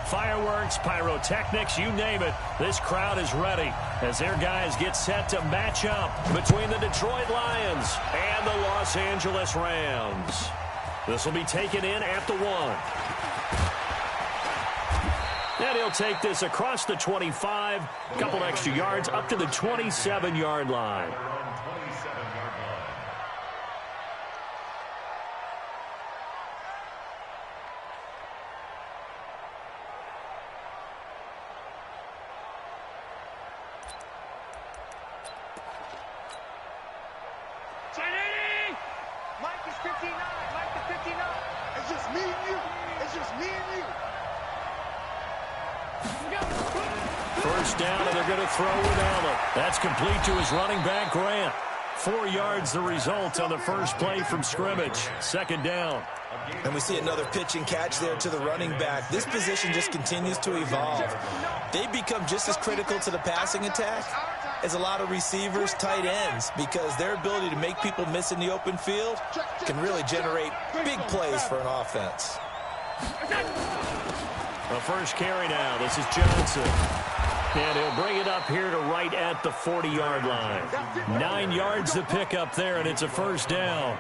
Fireworks, pyrotechnics, you name it. This crowd is ready as their guys get set to match up between the Detroit Lions and the Los Angeles Rams. This will be taken in at the 1. And he'll take this across the 25, a couple extra yards up to the 27-yard line. First down, and they're going to throw with Allen. That's complete to his running back, Grant. 4 yards the result on the first play from scrimmage. Second down. And we see another pitch and catch there to the running back. This position just continues to evolve. They become just as critical to the passing attack as a lot of receivers, tight ends, because their ability to make people miss in the open field can really generate big plays for an offense. The first carry now. This is Johnson. And he'll bring it up here to right at the 40-yard line. 9 yards to pick up there, and it's a first down.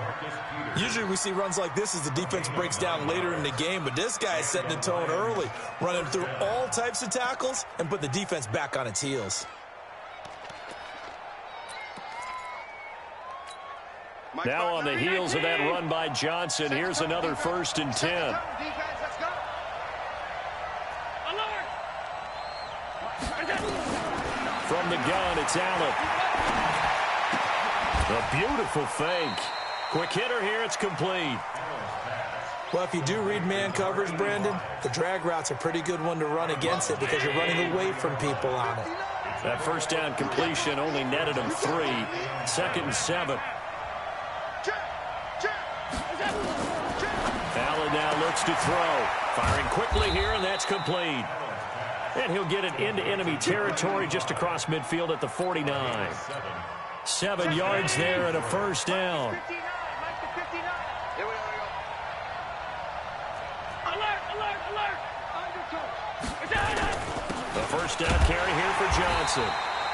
Usually we see runs like this as the defense breaks down later in the game, but this guy is setting the tone early, running through all types of tackles and put the defense back on its heels. Now on the heels of that run by Johnson, here's another 1st and 10. From the gun, it's Allen. A beautiful fake. Quick hitter here, it's complete. Well, if you do read man coverage, Brandon, the drag route's a pretty good one to run against it because you're running away from people on it. That first down completion only netted him 3. 2nd and 7. Allen now looks to throw. Firing quickly here, and that's complete. And he'll get it into enemy territory just across midfield at the 49. 7 yards there and a first down. The first down carry here for Johnson.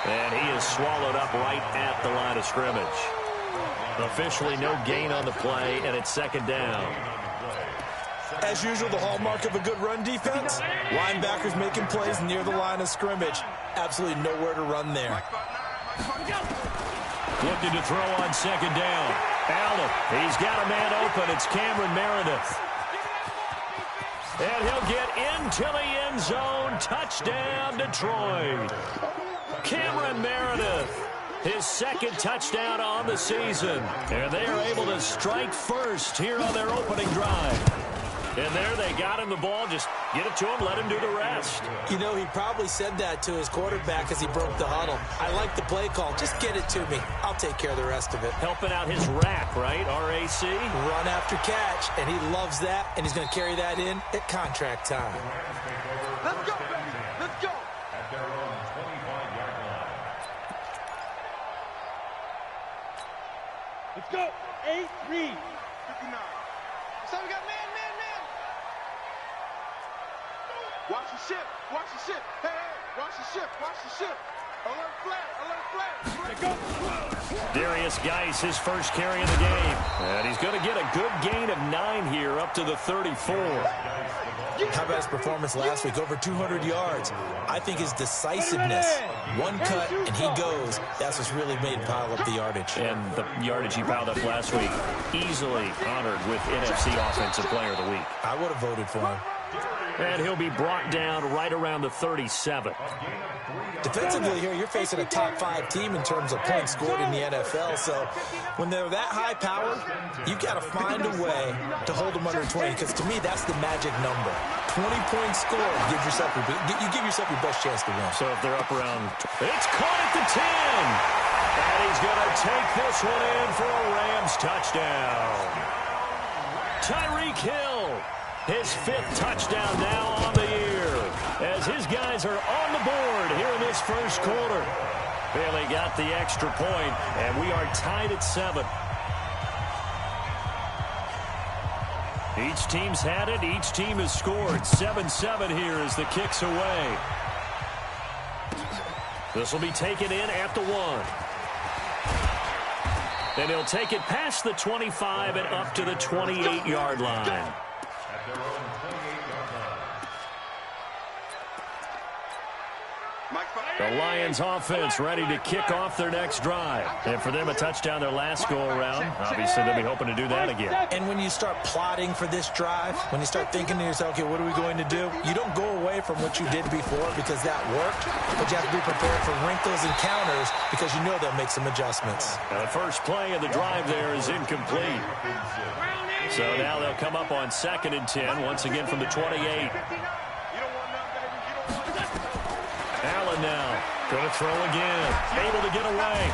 And he is swallowed up right at the line of scrimmage. Officially no gain on the play, and it's 2nd down. As usual, the hallmark of a good run defense, linebackers making plays near the line of scrimmage. Absolutely nowhere to run there. Looking to throw on 2nd down. Allen, he's got a man open. It's Cameron Meredith. And he'll get into the end zone. Touchdown, Detroit. Cameron Meredith, his 2nd touchdown on the season. And they are able to strike first here on their opening drive. And there they got him the ball. Just get it to him, let him do the rest. You know, he probably said that to his quarterback as he broke the huddle. I like the play call. Just get it to me. I'll take care of the rest of it. Helping out his RAC, right? R-A-C? Run after catch. And he loves that, and he's going to carry that in at contract time. Let's go, baby. Let's go. At their own 25-yard line. Let's go. 8, read. 59. So we got man. Watch the ship. Watch the ship. Hey, watch the ship. Watch the ship. Alert flag. Alert flag. Go. Darius Geis, his first carry of the game. And he's going to get a good gain of 9 here up to the 34. How about his performance last week? Over 200 yards. I think his decisiveness, one cut and he goes, that's what's really made him pile up the yardage. And the yardage he piled up last week, easily honored with NFC Offensive Player of the Week. I would have voted for him. And he'll be brought down right around the 37. Defensively here, you're facing a top 5 team in terms of points scored in the NFL. So when they're that high powered, you got to find a way to hold them under 20. Because to me, that's the magic number. 20 points scored. You give yourself your best chance to win. So if they're up around, it's caught at the 10. And he's going to take this one in for a Rams touchdown. Tyreek Hill. His 5th touchdown now on the year as his guys are on the board here in this first quarter. Bailey got the extra point, and we are tied at 7. Each team's had it. Each team has scored. 7-7 here as the kick's away. This will be taken in at the 1. And he'll take it past the 25 and up to the 28-yard line. At their own 28-yard line. The Lions offense ready to kick off their next drive. And for them, a touchdown their last go-around. Obviously, they'll be hoping to do that again. And when you start plotting for this drive, when you start thinking to yourself, okay, what are we going to do? You don't go away from what you did before because that worked, but you have to be prepared for wrinkles and counters because you know they'll make some adjustments. Now, the first play of the drive there is incomplete. So now they'll come up on 2nd and 10, once again from the 28. Allen now going to throw again. Able to get away.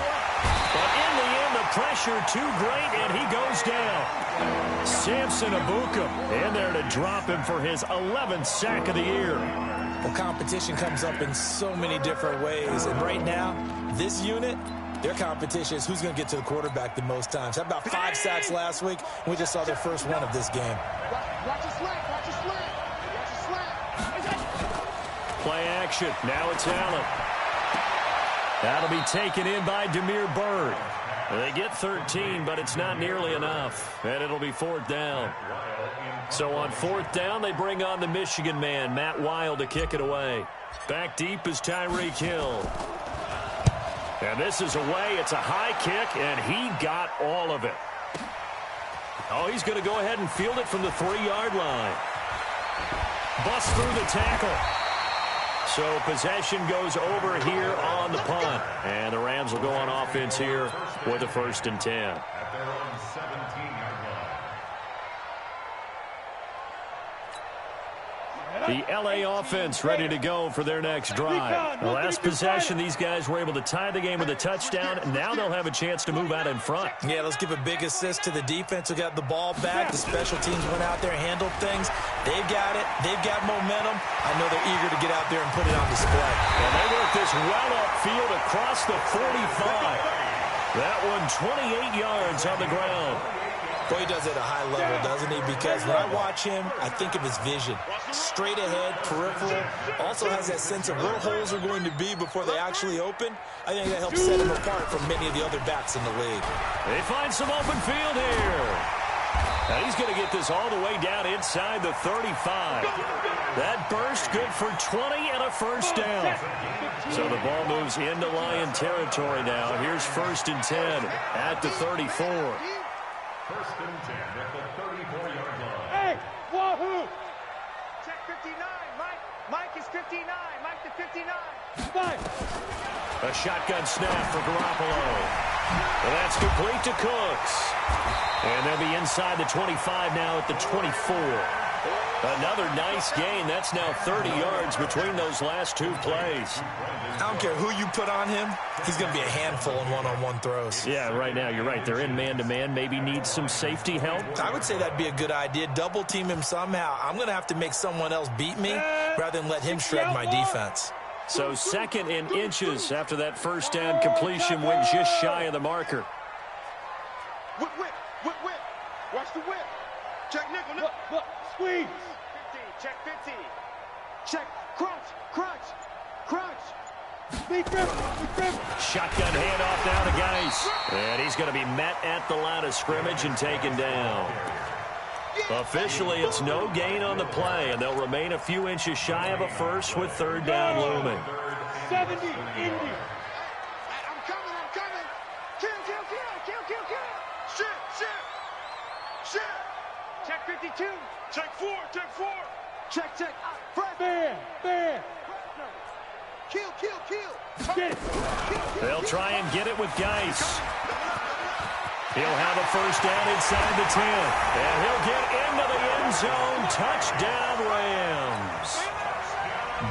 But in the end, the pressure too great, and he goes down. Samson Ebukam in there to drop him for his 11th sack of the year. Well, competition comes up in so many different ways. And right now, this unit, their competition is who's going to get to the quarterback the most times. How about 5 sacks last week? We just saw their first one of this game. Watch your slant. Watch your slant. Watch your slant. Play action. Now it's Allen. That'll be taken in by Damiere Byrd. They get 13, but it's not nearly enough. And it'll be 4th down. So on 4th down, they bring on the Michigan man, Matt Wild, to kick it away. Back deep is Tyreek Hill. And this is away. It's a high kick, and he got all of it. Oh, he's going to go ahead and field it from the 3-yard line. Bust through the tackle. So possession goes over here on the punt. And the Rams will go on offense here with a 1st and 10. At their own 17-yard line. The L.A. offense ready to go for their next drive. The last possession, these guys were able to tie the game with a touchdown. Now they'll have a chance to move out in front. Yeah, let's give a big assist to the defense who got the ball back. The special teams went out there and handled things. They've got it. They've got momentum. I know they're eager to get out there and put it on display. And they work this well upfield across the 45. That one 28 yards on the ground. Boy, he does it at a high level, doesn't he? Because when I watch him, I think of his vision. Straight ahead, peripheral. Also has that sense of where holes are going to be before they actually open. I think that helps set him apart from many of the other backs in the league. They find some open field here. Now he's going to get this all the way down inside the 35. That burst good for 20 and a 1st down. So the ball moves into Lion territory now. Here's 1st and 10 at the 34. 1st and 10 at the 34-yard line. Hey, wahoo! Check 59, Mike. Mike is 59. Mike to 59. Mike. A shotgun snap for Garoppolo. Well, that's complete to Cooks. And they'll be inside the 25 now at the 24. Another nice gain. That's now 30 yards between those last 2 plays. I don't care who you put on him. He's going to be a handful in one-on-one throws. Yeah, right now, you're right. They're in man-to-man. Maybe need some safety help. I would say that'd be a good idea. Double team him somehow. I'm going to have to make someone else beat me rather than let him shred my defense. So 2nd and inches after that 1st down completion went just shy of the marker. Whip, whip, whip, whip. Watch the whip. Check nickel. Look, squeeze. 50, check 50. Check, crunch, crunch, crunch. Shotgun handoff now to Geis. And he's going to be met at the line of scrimmage and taken down. Officially, it's no gain on the play, and they'll remain a few inches shy of a 1st with 3rd down looming. 70, Indy. I'm coming. Kill. Shit. Check 52. Check 4. Check. Front. Man. Kill. Get it. They'll try and get it with Geis. He'll have a 1st down inside the 10. And he'll get into the end zone. Touchdown, Rams.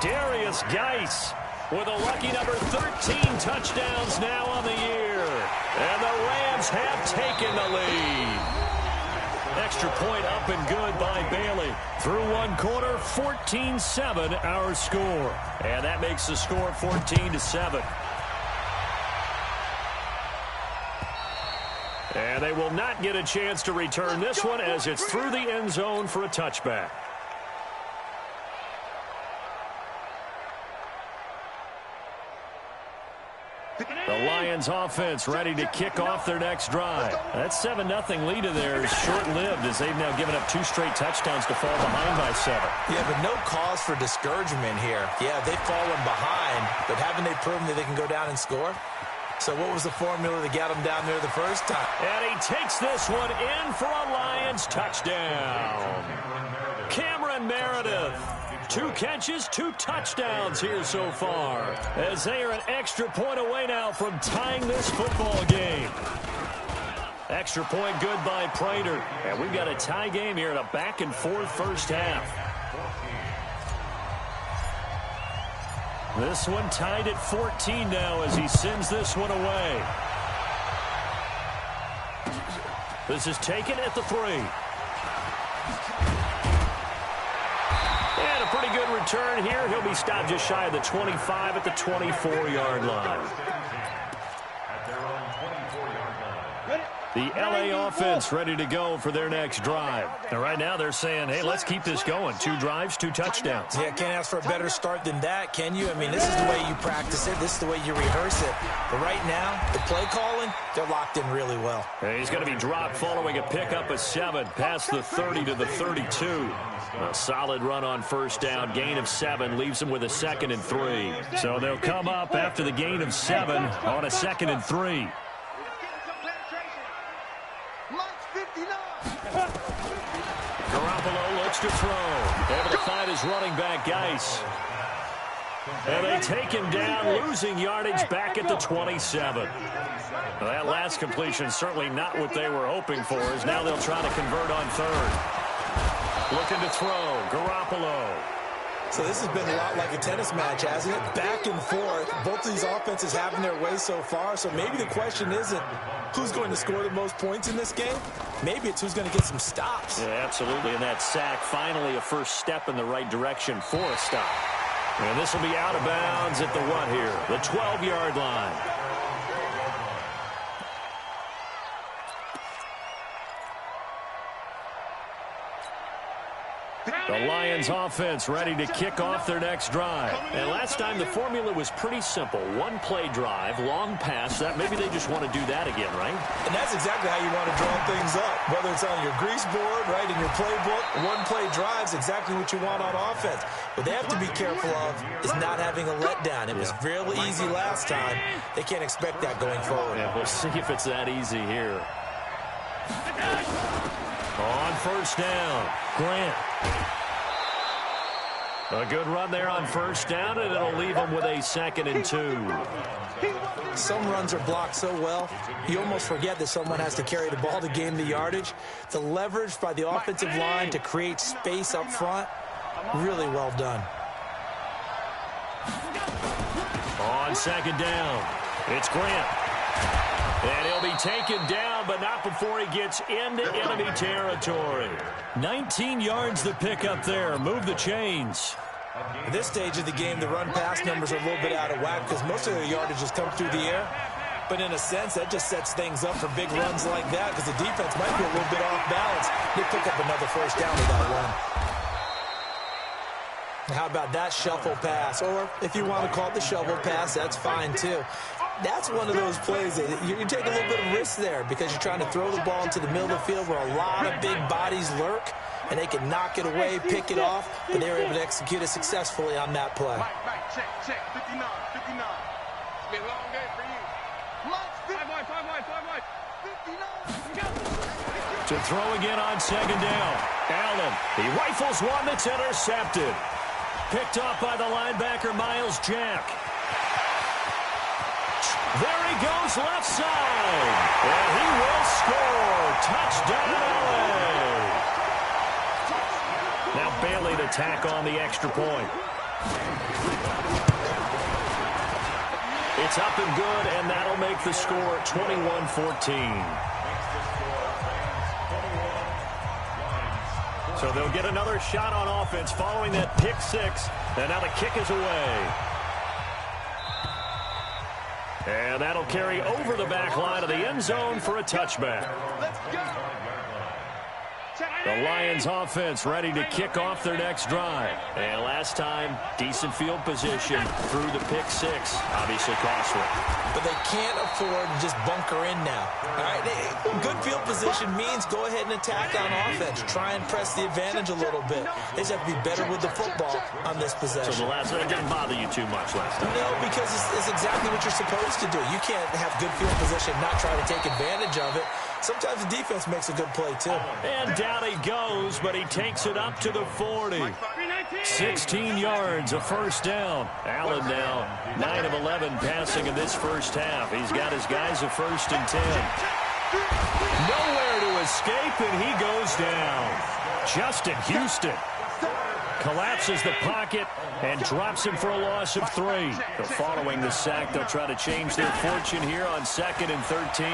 Darius Geis with a lucky number 13 touchdowns now on the year. And the Rams have taken the lead. Extra point up and good by Bailey. Through 1 quarter, 14-7 our score. And that makes the score 14-7. And they will not get a chance to return this one as it's through the end zone for a touchback. The Lions offense ready to kick off their next drive. That 7-0 lead of theirs short-lived as they've now given up 2 straight touchdowns to fall behind by 7. Yeah, but no cause for discouragement here. Yeah, they've fallen behind, but haven't they proven that they can go down and score? So what was the formula that got them down there the first time? And he takes this one in for a Lions touchdown. Cameron Meredith. 2 catches, 2 touchdowns here so far, as they are an extra point away now from tying this football game. Extra point good by Prater. And we've got a tie game here in a back-and-forth first half. This one tied at 14 now as he sends this one away. This is taken at the 3. And a pretty good return here. He'll be stopped just shy of the 25 at the 24-yard line. The L.A. offense ready to go for their next drive. And right now they're saying, hey, let's keep this going. 2 drives, 2 touchdowns. Yeah, can't ask for a better start than that, can you? I mean, this is the way you practice it. This is the way you rehearse it. But right now, the play calling, they're locked in really well. And he's going to be dropped following a pickup of 7 past the 30 to the 32. A solid run on first down. Gain of 7 leaves them with a 2nd and 3. So they'll come up after the gain of 7 on a 2nd and 3. Garoppolo looks to throw. Able to find his running back, Geis. And they take him down, losing yardage back at the 27. Well, that last completion certainly not what they were hoping for, as now they'll try to convert on 3rd. Looking to throw. Garoppolo. So this has been a lot like a tennis match, hasn't it? Back and forth. Both of these offenses having their way so far. So maybe the question isn't who's going to score the most points in this game. Maybe it's who's going to get some stops. Yeah, absolutely. And that sack, finally a first step in the right direction for a stop. And this will be out of bounds at the what here? The 12-yard line. The Lions offense ready to kick off their next drive. And last time the formula was pretty simple. 1-play drive, long pass. That maybe they just want to do that again, right? And that's exactly how you want to draw things up. Whether it's on your grease board, right, in your playbook, 1-play drive is exactly what you want on offense. What they have to be careful of is not having a letdown. It was real easy last time. They can't expect that going forward. Yeah, we'll see if it's that easy here. On first down, Grant. A good run there on first down, and it'll leave them with a 2nd and 2. Some runs are blocked so well, you almost forget that someone has to carry the ball to gain the yardage. The leverage by the offensive line to create space up front, really well done. On 2nd down, it's Grant. And he'll be taken down, but not before he gets into enemy territory. 19 yards to pick up there. Move the chains. At this stage of the game, the run-pass numbers are a little bit out of whack because most of their yardage has come through the air. But in a sense, that just sets things up for big runs like that because the defense might be a little bit off balance. They pick up another first down with that run. How about that shuffle pass? Or if you want to call it the shovel pass, that's fine too. That's one of those plays that you take a little bit of risk there because you're trying to throw the ball into the middle of the field where a lot of big bodies lurk, and they can knock it away, pick it off, but they were able to execute it successfully on that play. Check, 59, 59. It's been a long day for you. 59. To throw again on 2nd down. Allen, he rifles one that's intercepted. Picked off by the linebacker, Miles Jack. There he goes left side. And he will score. Touchdown, LA. Now Bailey to tack on the extra point. It's up and good, and that'll make the score 21-14. So they'll get another shot on offense following that pick 6. And now the kick is away. And that'll carry over the back line of the end zone for a touchback. Let's go. The Lions offense ready to kick off their next drive. And last time, decent field position through the pick six. Obviously costly. But they can't afford to just bunker in now. All right, good field position means go ahead and attack on offense. Try and press the advantage a little bit. They just have to be better with the football on this possession. So the last one didn't bother you too much last time? No, because it's exactly what you're supposed to do. You can't have good field position, not try to take advantage of it. Sometimes the defense makes a good play, too. And down he goes, but he takes it up to the 40. 16 yards, a first down. Allen now 9 of 11 passing in this first half. He's got his guys a 1st and 10. Nowhere to escape, and he goes down. Justin Houston collapses the pocket and drops him for a loss of 3. Following the sack, they'll try to change their fortune here on 2nd and 13.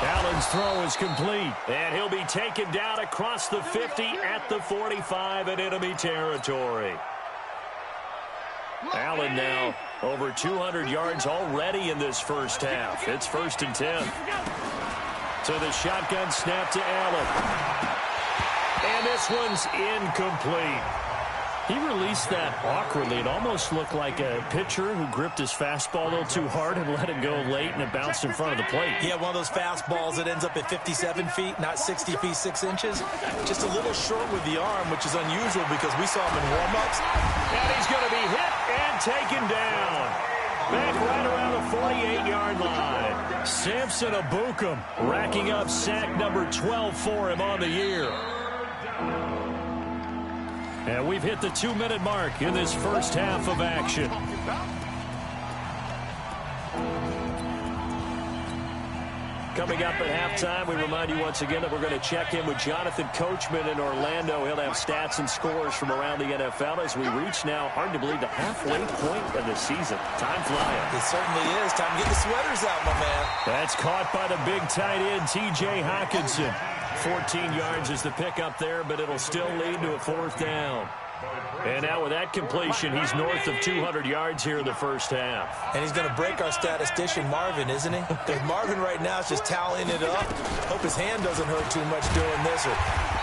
Allen's throw is complete, and he'll be taken down across the 50 at the 45 in enemy territory. Allen now over 200 yards already in this first half. It's 1st and 10. To the shotgun snap to Allen. And this one's incomplete. He released that awkwardly. It almost looked like a pitcher who gripped his fastball a little too hard and let it go late, and it bounced in front of the plate. Yeah, one of those fastballs that ends up at 57 feet, not 60 feet, 6 inches. Just a little short with the arm, which is unusual because we saw him in warm-ups. And he's going to be hit and taken down. Back right around the 48-yard line. Samson Ebukam racking up sack number 12 for him on the year. And we've hit the 2-minute mark in this first half of action. Coming up at halftime, we remind you once again that we're going to check in with Jonathan Coachman in Orlando. He'll have stats and scores from around the NFL as we reach now, hard to believe, the halfway point of the season. Time flying. It certainly is. Time to get the sweaters out, my man. That's caught by the big tight end, T.J. Hockenson. 14 yards is the pickup there, but it'll still lead to a 4th down. And now with that completion, he's north of 200 yards here in the first half. And he's going to break our statistician, Marvin, isn't he? Because Marvin right now is just tallying it up. Hope his hand doesn't hurt too much doing this or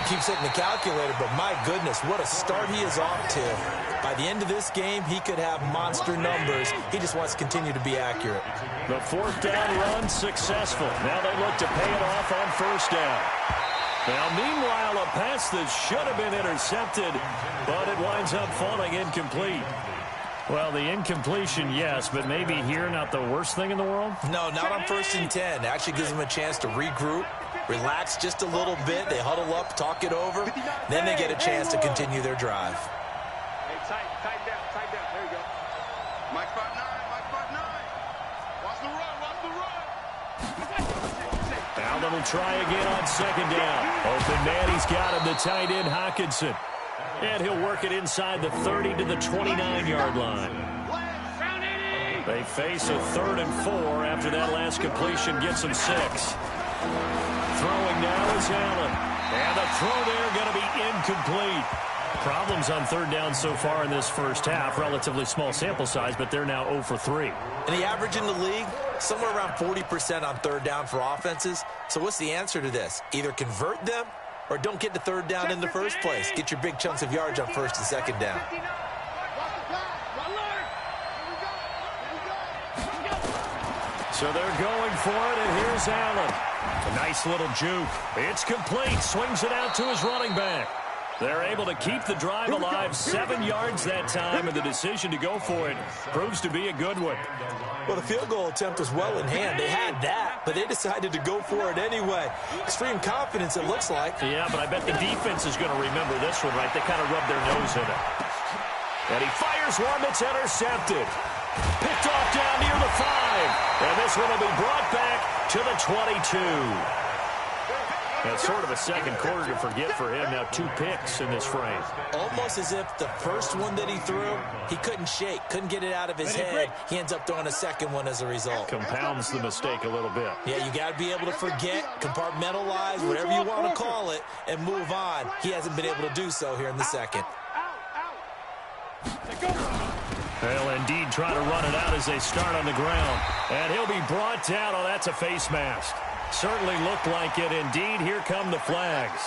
keeps hitting the calculator. But my goodness, what a start he is off to. By the end of this game, he could have monster numbers. He just wants to continue to be accurate. The 4th down run successful. Now they look to pay it off on 1st down. Now, meanwhile, a pass that should have been intercepted, but it winds up falling incomplete. Well, the incompletion, yes, but maybe here not the worst thing in the world? No, not on 1st and 10. It actually gives them a chance to regroup, relax just a little bit. They huddle up, talk it over. Then they get a chance to continue their drive. Hey, tight down. There you go. Mike 5'9", Mike 5'9". Watch the run, watch the run. Allen will try again on 2nd down. Open man, he's got him, the tight end, Hockenson. And he'll work it inside the 30 to the 29-yard line. They face a 3rd and 4 after that last completion gets them 6. Throwing now is Allen. And the throw there going to be incomplete. Problems on 3rd down so far in this first half. Relatively small sample size, but they're now 0 for 3. And the average in the league, somewhere around 40% on 3rd down for offenses. So what's the answer to this? Either convert them or don't get the 3rd down in the first place. Get your big chunks of yards on 1st and 2nd down. So they're going for it, and here's Allen. A nice little juke. It's complete. Swings it out to his running back. They're able to keep the drive alive. 7 yards that time, and the decision to go for it proves to be a good one. Well, the field goal attempt was well in hand. They had that, but they decided to go for it anyway. Extreme confidence, it looks like. Yeah, but I bet the defense is going to remember this one, right? They kind of rubbed their nose in it. And he fires one that's intercepted. Picked off down near the 5. And this one will be brought back to the 22. That's sort of a second quarter to forget for him. Now 2 picks in this frame. Almost as if the first one that he threw, he couldn't shake, couldn't get it out of his head. He ends up throwing a second one as a result. Compounds the mistake a little bit. Yeah, you got to be able to forget, compartmentalize, whatever you want to call it, and move on. He hasn't been able to do so here in the second. They'll indeed try to run it out as they start on the ground. And he'll be brought down. Oh, that's a face mask. Certainly looked like it. Indeed, here come the flags.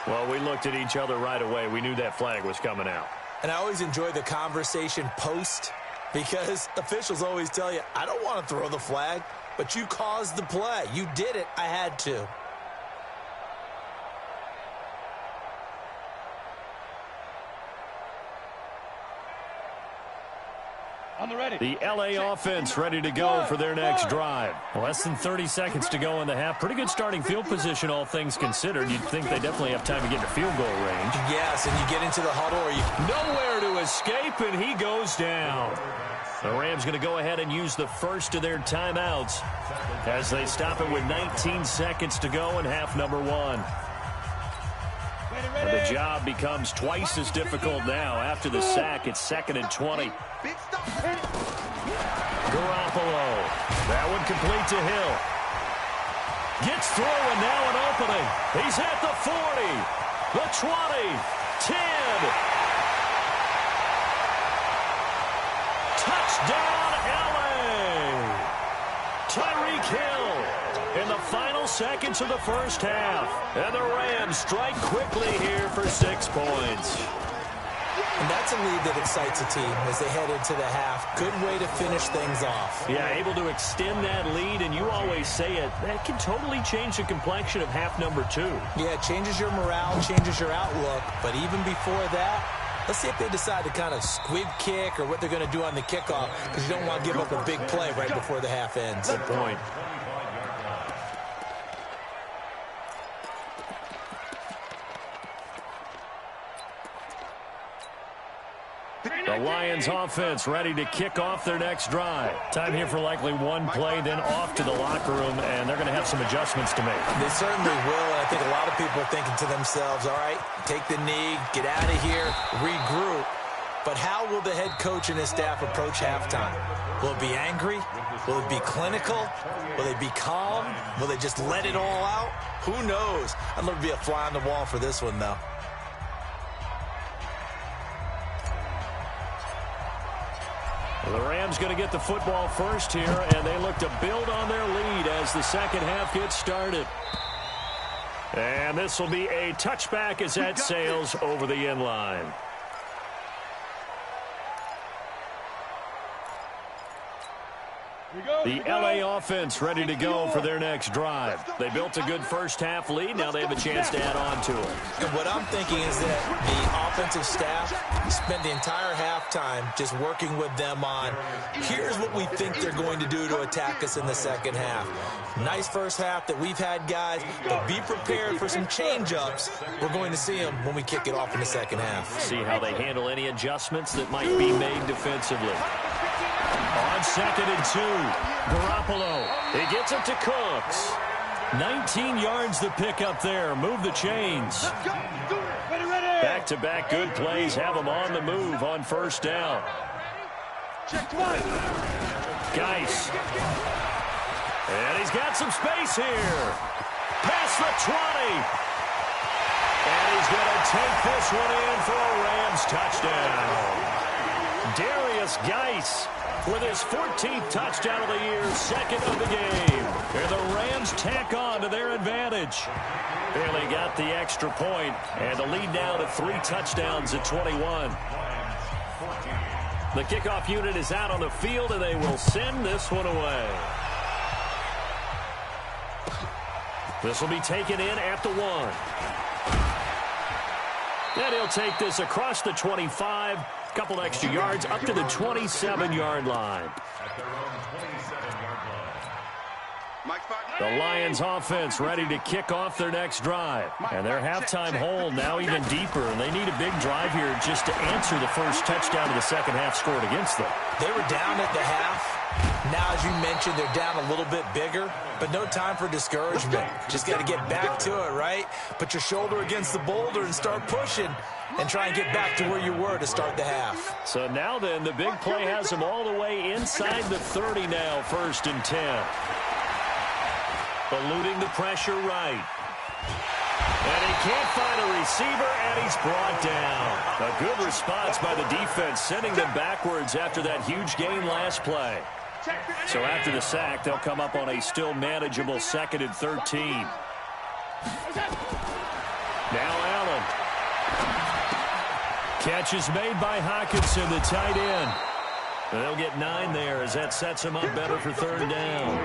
Well, we looked at each other right away. We knew that flag was coming out. And I always enjoy the conversation post because officials always tell you, I don't want to throw the flag, but you caused the play. You did it. I had to. The L.A. offense ready to go for their next drive. Less than 30 seconds to go in the half. Pretty good starting field position, all things considered. You'd think they definitely have time to get to field goal range. Yes, and you get into the huddle or you... Nowhere to escape, and he goes down. The Rams going to go ahead and use the first of their timeouts as they stop it with 19 seconds to go in half number one. The job becomes twice as difficult now. After the sack, it's 2nd and 20. Garoppolo. That one complete to Hill. Gets through and now an opening. He's at the 40, the 20, 10. Touchdown, L.A. Tyreek Hill in the final seconds of the first half. And the Rams strike quickly here for 6 points. And that's a lead that excites a team as they head into the half. Good way to finish things off. Yeah, able to extend that lead, and you always say it, that can totally change the complexion of half number two. Yeah, it changes your morale, changes your outlook. But even before that, let's see if they decide to kind of squib kick or what they're going to do on the kickoff, because you don't want to give up a big play right before the half ends. Good point. The Lions offense ready to kick off their next drive. Time here for likely one play, then off to the locker room, and they're going to have some adjustments to make. They certainly will, and I think a lot of people are thinking to themselves, all right, take the knee, get out of here, regroup. But how will the head coach and his staff approach halftime? Will it be angry? Will it be clinical? Will they be calm? Will they just let it all out? Who knows? I'd love to be a fly on the wall for this one, though. The Rams going to get the football first here, and they look to build on their lead as the second half gets started. And this will be a touchback as that sails over the end line. The L.A. offense ready to go for their next drive. They built a good first half lead. Now they have a chance to add on to it. And what I'm thinking is that the offensive staff spent the entire halftime just working with them on, here's what we think they're going to do to attack us in the second half. Nice first half that we've had, guys, but be prepared for some change-ups. We're going to see them when we kick it off in the second half. See how they handle any adjustments that might be made defensively. On 2nd and 2, Garoppolo. He gets it to Cooks. 19 yards to pick up there. Move the chains. Back-to-back good plays have them on the move on first down. Geis. And he's got some space here. Past the 20. And he's going to take this one in for a Rams touchdown. Darius Geis with his 14th touchdown of the year, 2nd of the game. And the Rams tack on to their advantage. Barely got the extra point, and the lead now to 3 touchdowns at 21. The kickoff unit is out on the field, and they will send this one away. This will be taken in at the 1. And he'll take this across the 25. Couple extra yards up to the 27-yard line. The Lions offense ready to kick off their next drive. And their halftime hole now even deeper. And they need a big drive here just to answer the first touchdown of the second half scored against them. They were down at the half. Now, as you mentioned, they're down a little bit bigger, but no time for discouragement. Just got to get back to it, right? Put your shoulder against the boulder and start pushing and try and get back to where you were to start the half. So now then, the big play has them all the way inside the 30 now, 1st and 10. Eluding the pressure right. And he can't find a receiver, and he's brought down. A good response by the defense, sending them backwards after that huge gain last play. So after the sack, they'll come up on a still manageable 2nd and 13. Now Allen. Catch is made by Hockenson, the tight end. They'll get 9 there as that sets them up better for 3rd down.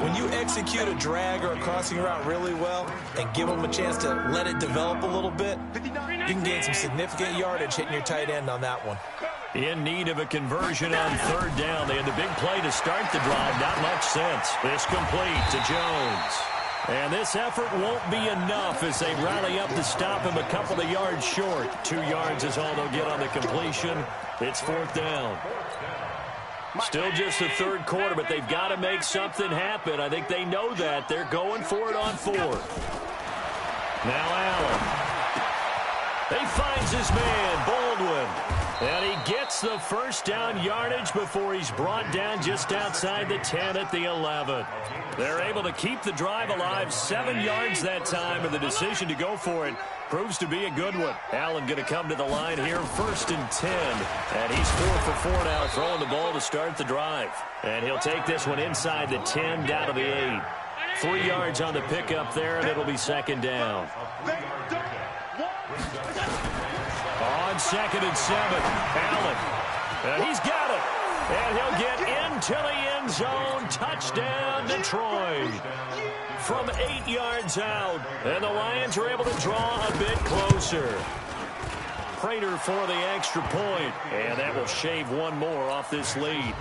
When you execute a drag or a crossing route really well and give them a chance to let it develop a little bit, you can gain some significant yardage hitting your tight end on that one. In need of a conversion on 3rd down. They had the big play to start the drive. Not much sense. This complete to Jones. And this effort won't be enough as they rally up to stop him a couple of yards short. 2 yards is all they'll get on the completion. It's 4th down. Still just the 3rd quarter, but they've got to make something happen. I think they know that. They're going for it on 4th. Now Allen. He finds his man, Baldwin. And he gets the 1st down yardage before he's brought down just outside the 10 at the 11. They're able to keep the drive alive, 7 yards that time, and the decision to go for it proves to be a good one. Allen going to come to the line here, 1st and 10. And he's 4 for 4 now, throwing the ball to start the drive. And he'll take this one inside the 10, down to the 8. 3 yards on the pickup there, and it'll be 2nd down. On 2nd and 7, Allen. And he's got it. And he'll get into the end zone. Touchdown, Detroit. From 8 yards out. And the Lions are able to draw a bit closer. Prater for the extra point. And that will shave 1 more off this lead.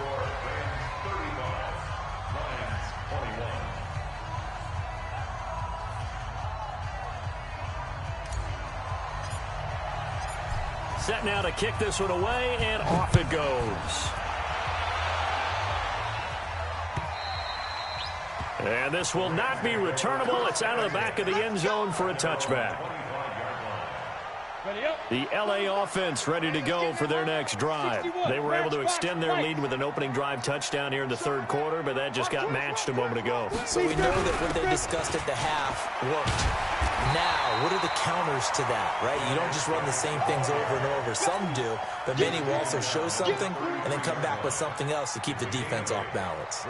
Set now to kick this one away, and off it goes. And this will not be returnable. It's out of the back of the end zone for a touchback. The LA offense ready to go for their next drive. They were able to extend their lead with an opening drive touchdown here in the 3rd quarter, but that just got matched a moment ago. So we know that what they discussed at the half worked. Now, what are the counters to that, right? You don't just run the same things over and over. Some do, but many will also show something and then come back with something else to keep the defense off balance.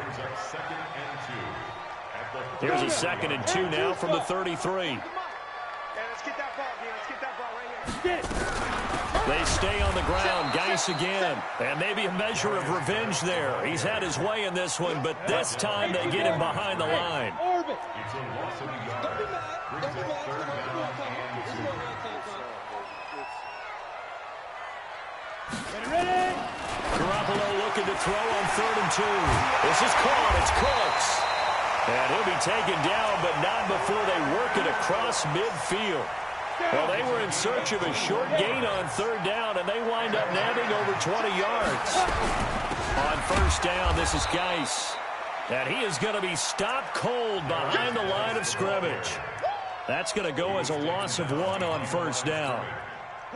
Here's a 2nd and 2 now from the 33. They stay on the ground. Geis again. And maybe a measure of revenge there. He's had his way in this one, but this time they get him behind the line. Garoppolo looking to throw on 3rd and 2. This is caught. It's Cooks. And he'll be taken down, but not before they work it across midfield. Well, they were in search of a short gain on 3rd down, and they wind up nabbing over 20 yards. On 1st down, this is Geis. And he is going to be stopped cold behind the line of scrimmage. That's going to go as a loss of 1 on 1st down.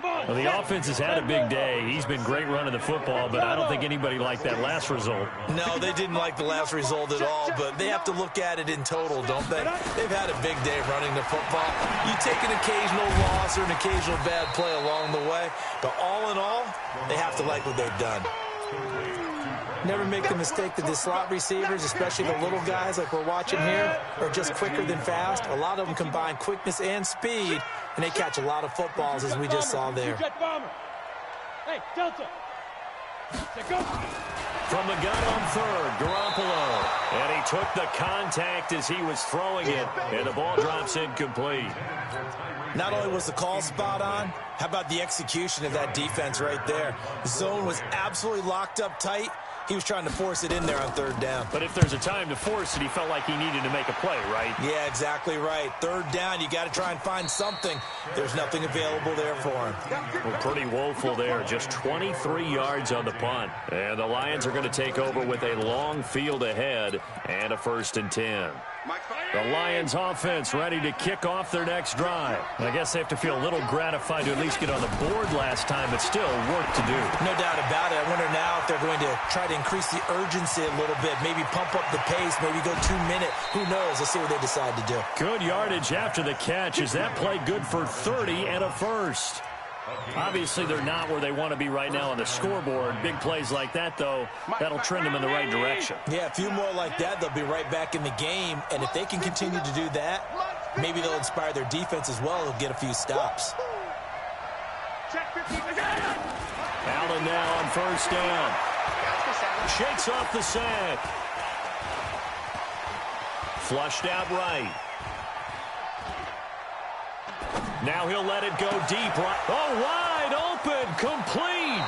Well, the offense has had a big day. He's been great running the football, but I don't think anybody liked that last result. No, they didn't like the last result at all, but they have to look at it in total, don't they? They've had a big day running the football. You take an occasional loss or an occasional bad play along the way, but all in all, they have to like what they've done. Never make the mistake that the slot receivers, especially the little guys like we're watching here, are just quicker than fast. A lot of them combine quickness and speed, and they catch a lot of footballs, as we just saw there. Hey, Delta. From the gun on 3rd, Garoppolo. And he took the contact as he was throwing it, and the ball drops incomplete. Not only was the call spot on, how about the execution of that defense right there? The zone was absolutely locked up tight. He was trying to force it in there on 3rd down. But if there's a time to force it, he felt like he needed to make a play, right? Yeah, exactly right. 3rd down, you got to try and find something. There's nothing available there for him. Well, pretty woeful there. Just 23 yards on the punt. And the Lions are going to take over with a long field ahead and a 1st and 10. Mike, fire! The Lions offense ready to kick off their next drive. I guess they have to feel a little gratified to at least get on the board last time, but still work to do. No doubt about it. I wonder now if they're going to try to increase the urgency a little bit, maybe pump up the pace, maybe go 2 minute. Who knows? Let's see what they decide to do. Good yardage after the catch. Is that play good for 30 and a first? Obviously, they're not where they want to be right now on the scoreboard. Big plays like that, though, that'll trend them in the right direction. Yeah, a few more like that, they'll be right back in the game. And if they can continue to do that, maybe they'll inspire their defense as well. They'll get a few stops. Allen now on first down. Shakes off the sack. Flushed out right. Now he'll let it go deep. Right. Oh, wide open, complete.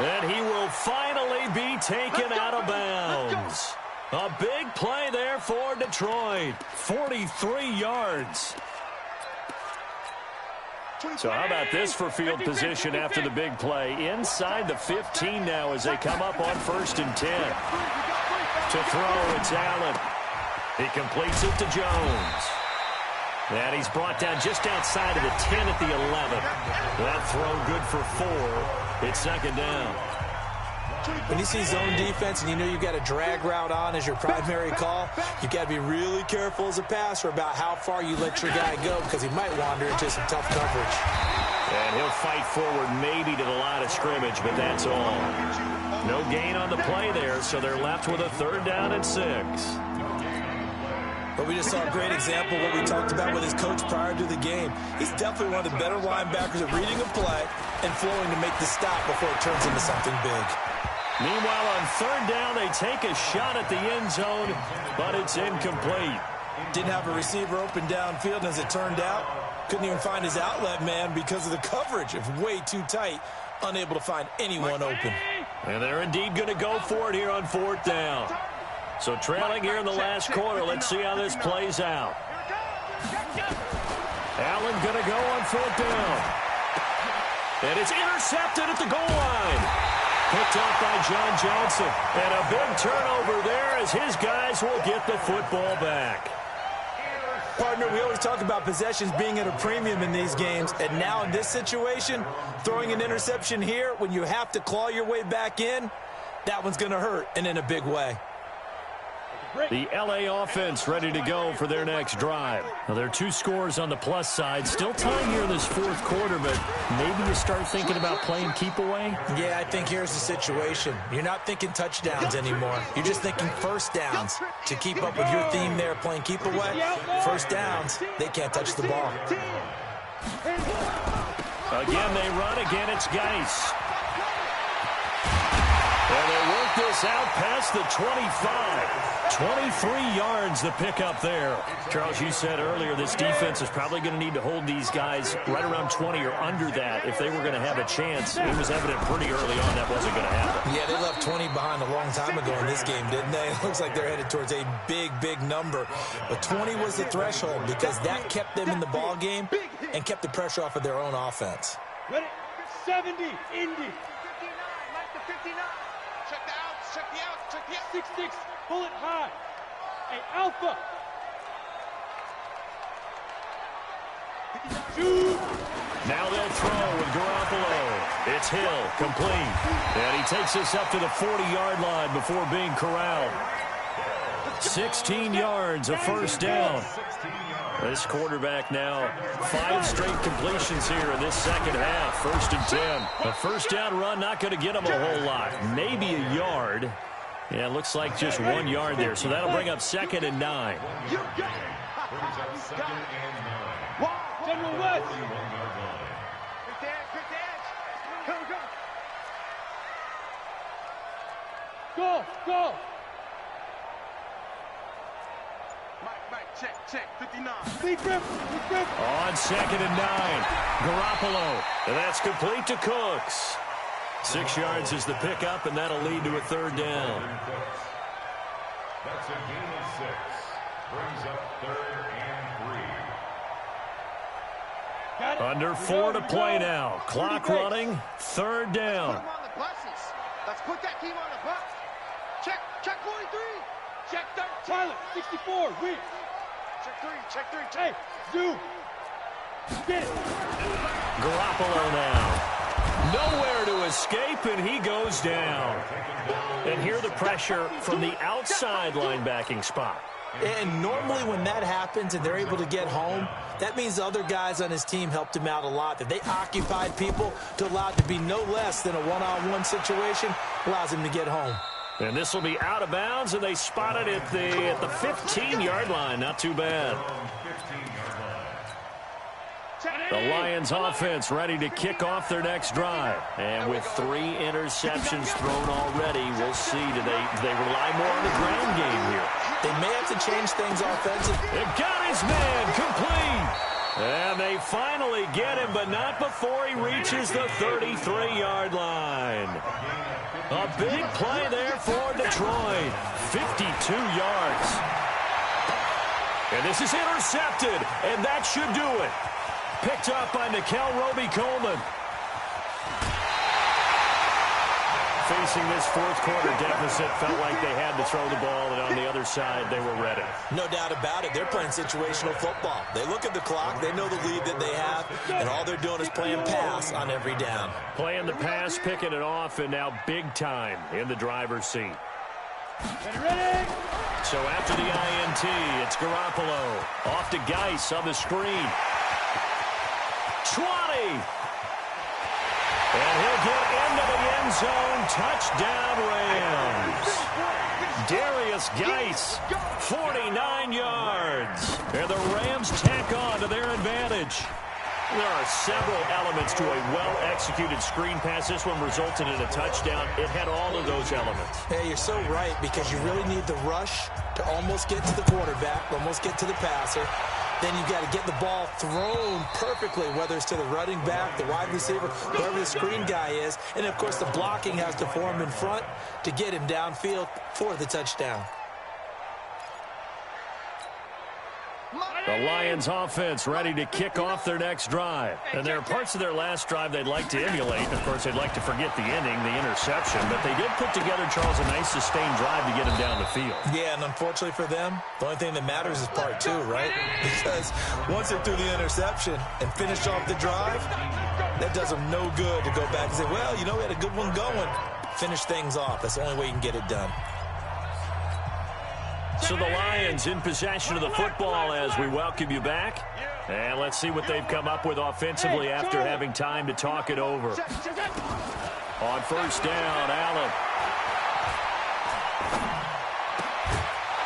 And he will finally be taken out of bounds. A big play there for Detroit. 43 yards. So how about this for field position after the big play? Inside the 15 now as they come up on 1st and 10. To throw, it's Allen. He completes it to Jones. And he's brought down just outside of the 10 at the 11. That throw good for 4. It's 2nd down. When you see zone defense and you know you've got a drag route on as your primary call, you've got to be really careful as a passer about how far you let your guy go because he might wander into some tough coverage. And he'll fight forward maybe to the line of scrimmage, but that's all. No gain on the play there, so they're left with a 3rd down and 6. But we just saw a great example of what we talked about with his coach prior to the game. He's definitely one of the better linebackers at reading a play and flowing to make the stop before it turns into something big. Meanwhile, on 3rd down, they take a shot at the end zone, but it's incomplete. Didn't have a receiver open downfield, and as it turned out, couldn't even find his outlet man because of the coverage. It's way too tight, unable to find anyone open. And they're indeed going to go for it here on 4th down. So trailing here in the last quarter. Let's see how this plays out. Allen going to go on 4th down. And it's intercepted at the goal line. Picked up by John Johnson. And a big turnover there as his guys will get the football back. Partner, we always talk about possessions being at a premium in these games. And now in this situation, throwing an interception here when you have to claw your way back in, that one's going to hurt, and in a big way. The LA offense ready to go for their next drive. Now, there are 2 scores on the plus side. Still time here in this 4th quarter, but maybe you start thinking about playing keep away? Yeah, I think here's the situation. You're not thinking touchdowns anymore. You're just thinking 1st downs. To keep up with your theme there, playing keep away, 1st downs, they can't touch the ball. Again, they run. Again, it's Geis. And they work this out past the 25. 23 yards the pickup there. Charles, you said earlier this defense is probably going to need to hold these guys right around 20 or under that if they were going to have a chance. It was evident pretty early on that wasn't going to happen. Yeah, they left 20 behind a long time ago in this game, didn't they? It looks like they're headed towards a big, big number. But 20 was the threshold because that kept them in the ball game and kept the pressure off of their own offense. Ready? 70, Indy. 59, Mike to 59. Check the outs, check the outs, check the outs. 6-6, pull it high. Hey, Alpha. Shoot. Now they'll throw with Garoppolo. It's Hill, complete. And he takes us up to the 40-yard line before being corralled. 16 yards, a 1st down. This quarterback now 5 straight completions here in this 2nd half. 1st and 10. A 1st down run not going to get him a whole lot. Maybe a yard. Yeah, it looks like just 1 yard there. So that'll bring up 2nd and 9. General West. Quick edge. Go. Go. Mike, check, 59. Lee Griffin. On 2nd and 9. Garoppolo. And that's complete to Cooks. 6 yards is the pickup, and that'll lead to a 3rd down. That's a gain of 6. Brings up 3rd and 3. Under 4 to play now. Clock running. 3rd down. Put him on the buses. Let's put that team on the bus. Check 43. Check 13. Tyler, 64, Reed. Check three. Hey, Zoo. Get it. Garoppolo now. Nowhere to escape, and he goes down. And here the pressure from the outside linebacking spot. And normally when that happens and they're able to get home, that means the other guys on his team helped him out a lot. That they occupied people to allow it to be no less than a one-on-one situation allows him to get home. And this will be out of bounds, and they spot it at the 15-yard line. Not too bad. The Lions offense ready to kick off their next drive. And with 3 interceptions thrown already, we'll see. Do they rely more on the ground game here? They may have to change things offensively. They got his man complete. And they finally get him, but not before he reaches the 33-yard line. A big play there for Detroit. 52 yards. And this is intercepted, and that should do it. Picked up by Nikel Roby-Coleman. Facing this fourth quarter deficit, felt like they had to throw the ball, and on the other side, they were ready. No doubt about it. They're playing situational football. They look at the clock, they know the lead that they have, and all they're doing is playing pass on every down. Playing the pass, picking it off, and now big time in the driver's seat. Ready? So after the INT, it's Garoppolo. Off to Geis on the screen. 20. And he'll get into the end zone. Touchdown, Rams. Darius Geis, 49 yards. And the Rams tack on to their advantage. There are several elements to a well-executed screen pass. This one resulted in a touchdown. It had all of those elements. Hey, you're so right, because you really need the rush to almost get to the quarterback, almost get to the passer. Then you've got to get the ball thrown perfectly, whether it's to the running back, the wide receiver, whoever the screen guy is. And, of course, the blocking has to form in front to get him downfield for the touchdown. The Lions offense ready to kick off their next drive. And there are parts of their last drive they'd like to emulate. Of course, they'd like to forget the ending, the interception. But they did put together, Charles, a nice sustained drive to get him down the field. Yeah, and unfortunately for them, the only thing that matters is part 2, right? Because once they threw the interception and finished off the drive, that does them no good to go back and say, well, you know, we had a good one going. Finish things off. That's the only way you can get it done. So the Lions in possession of the football as we welcome you back. And let's see what they've come up with offensively after having time to talk it over. On first down, Allen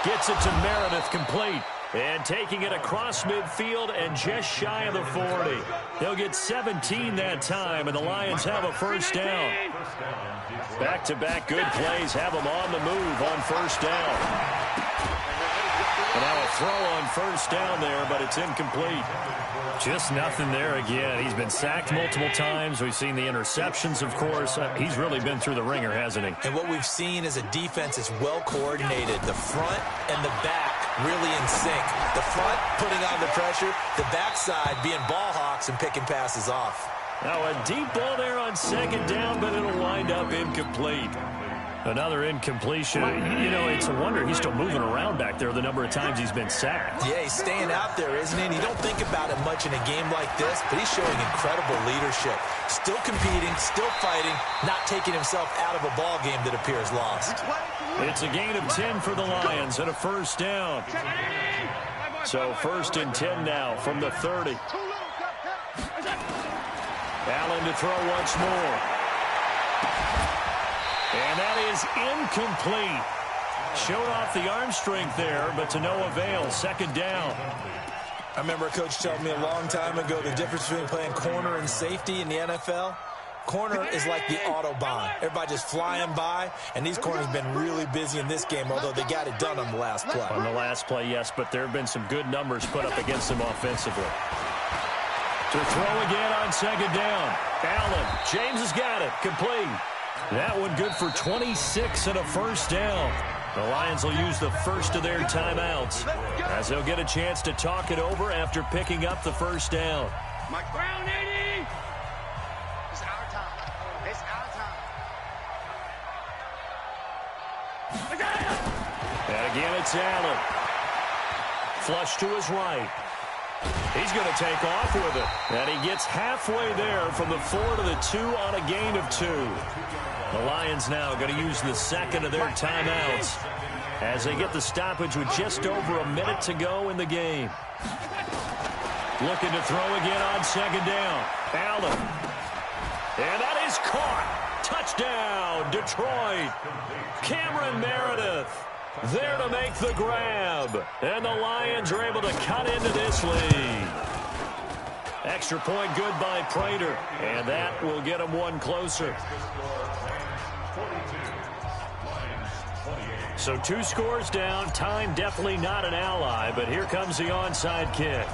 gets it to Meredith, complete. And taking it across midfield and just shy of the 40. They'll get 17 that time, and the Lions have a first down. Back-to-back good plays have them on the move on first down. And now a throw on first down there, but it's incomplete. Just nothing there again. He's been sacked multiple times. We've seen the interceptions, of course. He's really been through the ringer, hasn't he? And what we've seen is a defense that's well coordinated. The front and the back really in sync. The front putting on the pressure, the backside being ball hawks and picking passes off. Now a deep ball there on second down, but it'll wind up incomplete. Another incompletion. You know, it's a wonder he's still moving around back there the number of times he's been sacked. Yeah, he's staying out there, isn't he? And you don't think about it much in a game like this, but he's showing incredible leadership. Still competing, still fighting, not taking himself out of a ball game that appears lost. It's a gain of 10 for the Lions and a first down. So first and 10 now from the 30. Allen to throw once more. And that is incomplete. Showed off the arm strength there, but to no avail. Second down. I remember a coach telling me a long time ago the difference between playing corner and safety in the NFL. Corner is like the Autobahn. Everybody just flying by, and these corners have been really busy in this game, although they got it done on the last play. On the last play, yes, but there have been some good numbers put up against them offensively. To throw again on second down. Allen. James has got it. Complete. That one good for 26 and a first down. The Lions will use the first of their timeouts as they'll get a chance to talk it over after picking up the first down. Mike Brown, 80. It's our time. It's our time. And again, it's Allen. flush to his right. He's going to take off with it. And he gets halfway there from the 4 to the 2 on a gain of 2. The Lions now going to use the second of their timeouts as they get the stoppage with just over a minute to go in the game. Looking to throw again on second down. Allen. And that is caught. Touchdown, Detroit. Cameron Meredith there to make the grab. And the Lions are able to cut into this lead. Extra point good by Prater. And that will get them one closer. So 2 scores down. Time definitely not an ally. But here comes the onside kick.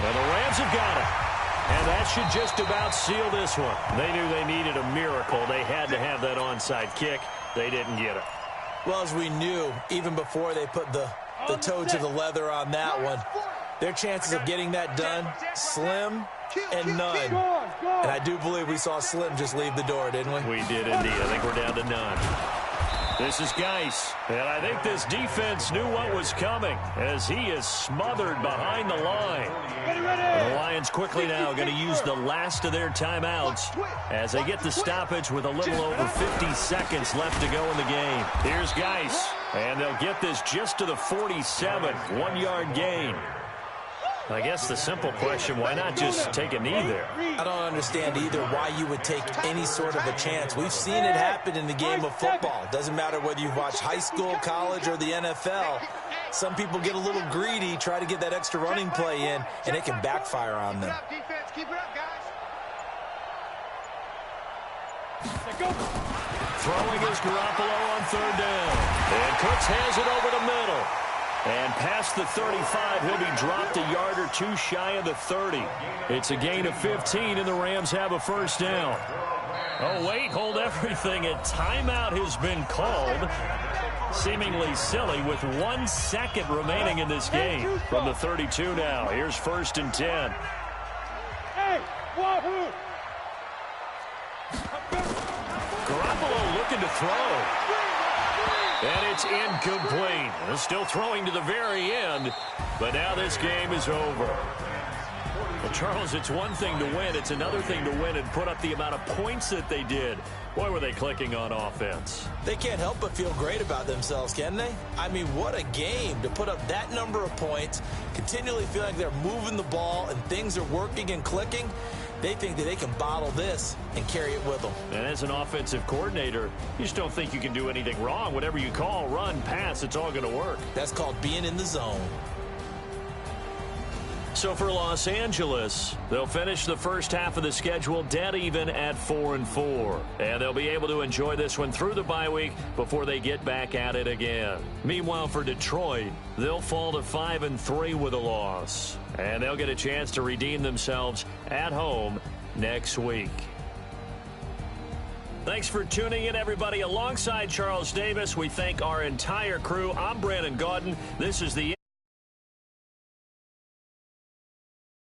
And the Rams have got it. And that should just about seal this one. They knew they needed a miracle. They had to have that onside kick. They didn't get it. Well, as we knew, even before they put the toe to the leather on that one, their chances of getting that done, slim and none. And I do believe we saw Slim just leave the door, didn't we? We did indeed. I think we're down to none. This is Geis, and I think this defense knew what was coming as he is smothered behind the line. And the Lions quickly now going to use the last of their timeouts as they get the stoppage with a little over 50 seconds left to go in the game. Here's Geis, and they'll get this just to the 47, 1-yard gain. I guess the simple question, why not just take a knee there? I don't understand either why you would take any sort of a chance. We've seen it happen in the game of football. Doesn't matter whether you watch high school, college, or the NFL. Some people get a little greedy, try to get that extra running play in, and it can backfire on them. Throwing is Garoppolo on third down. And Cooks has it over the middle. And past the 35, he'll be dropped a yard or 2 shy of the 30. It's a gain of 15, and the Rams have a first down. Oh, wait, hold everything. A timeout has been called. Seemingly silly with 1 second remaining in this game. From the 32 now, here's 1st and 10. Garoppolo looking to throw. And it's incomplete. They're still throwing to the very end, but now this game is over. Well, Charles, it's one thing to win. It's another thing to win and put up the amount of points that they did. Boy, were they clicking on offense. They can't help but feel great about themselves, can they? I mean, what a game to put up that number of points, continually feel like they're moving the ball and things are working and clicking. They think that they can bottle this and carry it with them. And as an offensive coordinator, you just don't think you can do anything wrong. Whatever you call, run, pass, it's all going to work. That's called being in the zone. So for Los Angeles, they'll finish the first half of the schedule dead even at 4-4. And they'll be able to enjoy this one through the bye week before they get back at it again. Meanwhile, for Detroit, they'll fall to 5-3 with a loss. And they'll get a chance to redeem themselves at home next week. Thanks for tuning in, everybody. Alongside Charles Davis, we thank our entire crew. I'm Brandon Gaudin. This is the